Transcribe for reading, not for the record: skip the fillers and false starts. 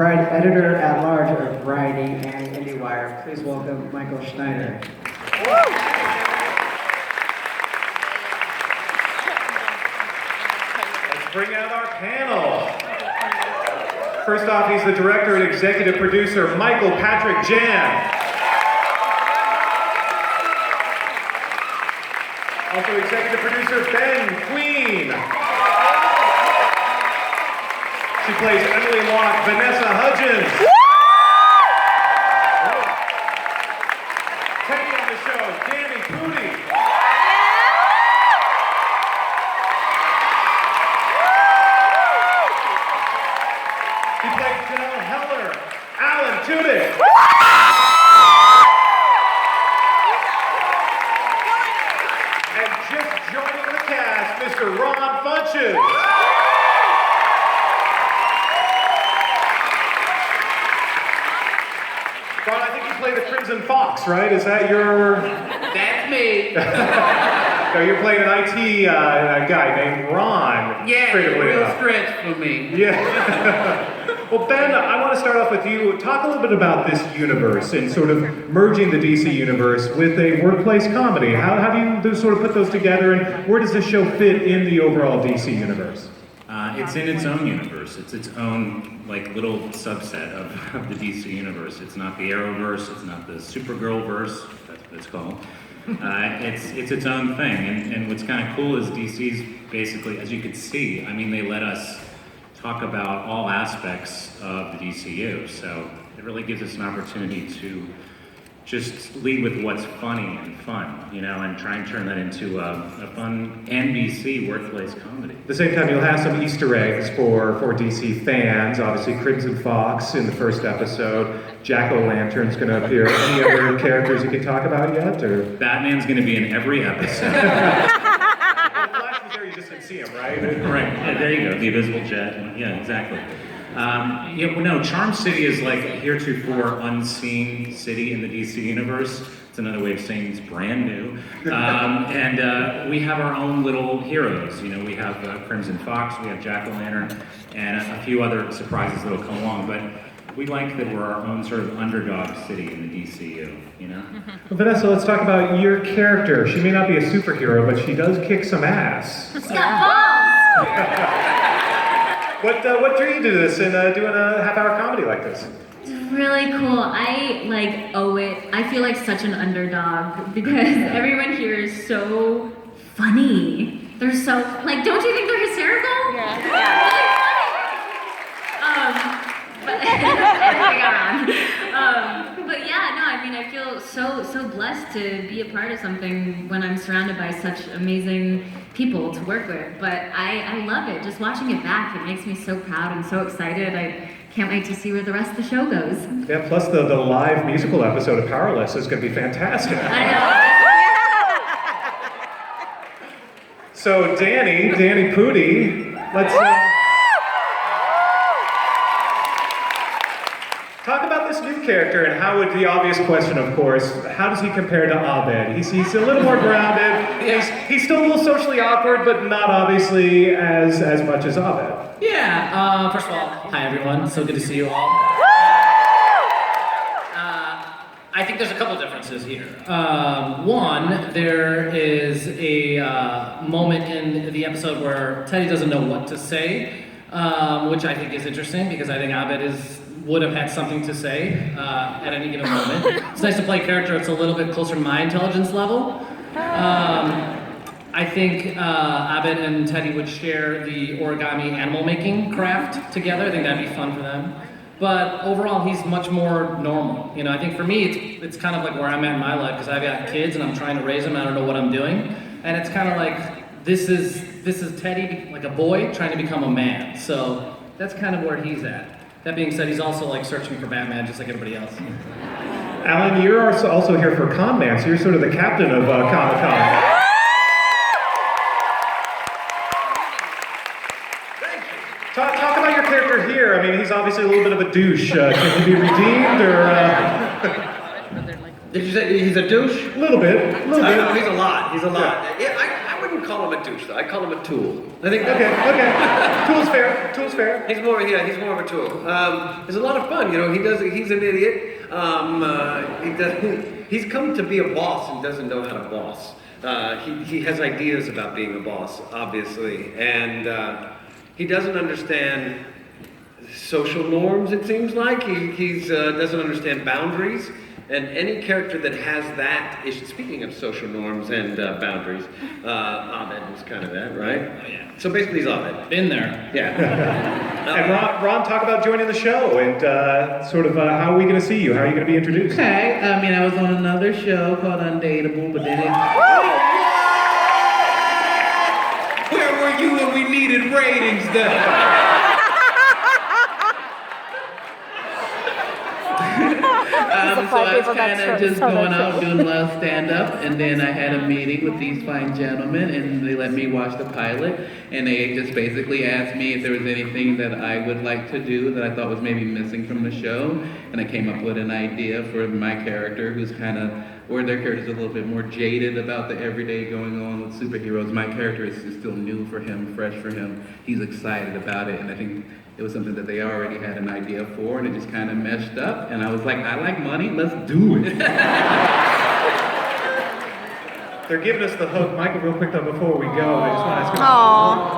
Editor-at-Large of Variety and IndieWire. Please welcome Michael Schneider. Let's bring out our panel. First off, he's the director and executive producer, Michael Patrick Jan. Also executive producer, Ben Queen. She plays Emily Locke, Vanessa Hughens. Taking on the show, Tudyk. He plays Janelle Heller, Tudyk. And just joining the cast, Mr. Ron Funches. Ron, I think you play the Crimson Fox, right? Is that your... That's me. No, you're playing an IT guy named Ron. Yeah, real stretch for me. Yeah. Well, Ben, I want to start off with you. Talk a little bit about this universe and sort of merging the DC universe with a workplace comedy. How do you sort of put those together, and where does this show fit in the overall DC universe? It's in its own universe. It's its own little subset of the DC universe. It's not the Arrowverse. It's not the Supergirl-verse. That's what it's called. It's its own thing. And what's kind of cool is DC's basically, as you could see, I mean, they let us talk about all aspects of the DCU. So it really gives us an opportunity to just lead with what's funny and fun, and try and turn that into a fun NBC workplace comedy. At the same time, you'll have some Easter eggs for DC fans. Obviously, Crimson Fox in the first episode. Jack-o'-lantern's going to appear. Any other characters you can talk about yet? Or Batman's going to be in every episode. Well, the Flash was there, you just didn't see him, right? Right. Yeah, there you go. The Invisible Jet. Yeah, exactly. Charm City is like a heretofore unseen city in the DC universe. It's another way of saying it's brand new. And we have our own little heroes. We have Crimson Fox, we have Jack-o'-lantern, and a few other surprises that'll come along. But we like that we're our own sort of underdog city in the DCU, Well, Vanessa, let's talk about your character. She may not be a superhero, but she does kick some ass. It's got balls! What drew you to this and doing a half-hour comedy like this? It's really cool. I owe it. I feel like such an underdog because everyone here is so funny. They're so don't you think they're hysterical? Yeah. But I feel so blessed to be a part of something when I'm surrounded by such amazing people to work with. But I love it. Just watching it back, it makes me so proud and so excited. I can't wait to see where the rest of the show goes. Yeah, plus the live musical episode of Powerless is going to be fantastic. I know. So Danny Pudi, let's talk about this new character and how would the obvious question, of course, how does he compare to Abed? He's a little more grounded. He's still a little socially awkward, but not obviously as much as Abed. Yeah. First of all, hi everyone. So good to see you all. I think there's a couple differences here. One, there is a moment in the episode where Teddy doesn't know what to say, which I think is interesting because I think Abed would have had something to say at any given moment. It's nice to play a character that's a little bit closer to my intelligence level. I think Abed and Teddy would share the origami animal making craft together. I think that'd be fun for them. But overall, he's much more normal. I think for me, it's kind of like where I'm at in my life because I've got kids and I'm trying to raise them. I don't know what I'm doing, and it's kind of like this is Teddy, like a boy trying to become a man. So that's kind of where he's at. That being said, he's also searching for Batman, just like everybody else. Alan, you're also here for Con Man, so you're sort of the captain of Comic-Con. Talk about your character here. I mean, he's obviously a little bit of a douche. Can he be redeemed, or? Did you say he's a douche? A little bit. He's a lot. Yeah, I wouldn't wouldn't call him a douche though. I call him a tool. I think Okay. Tool's fair. Tool's fair. he's more of a tool. It's a lot of fun, you know. He's an idiot. He's come to be a boss and doesn't know how to boss. He has ideas about being a boss, obviously, and he doesn't understand social norms. It seems like he doesn't understand boundaries. And any character that has that is, speaking of social norms and boundaries, Abed is kind of that, right? Oh, yeah. So basically, he's Abed. Been there. Yeah. And Ron, talk about joining the show and sort of how are we going to see you? How are you going to be introduced? Okay, I mean, I was on another show called Undateable, but then it... Where were you when we needed ratings, though? So I was kind of just going out doing a lot of stand-up, and then I had a meeting with these fine gentlemen, and they let me watch the pilot, and they just basically asked me if there was anything that I would like to do that I thought was maybe missing from the show, and I came up with an idea for my character, who's kind of, or their character's a little bit more jaded about the everyday going on with superheroes. My character is still new for him, fresh for him. He's excited about it, and I think it was something that they already had an idea for, and it just kind of meshed up, and I was like, I like money, let's do it. They're giving us the hook. Michael, real quick though, before we go, I just want to ask you.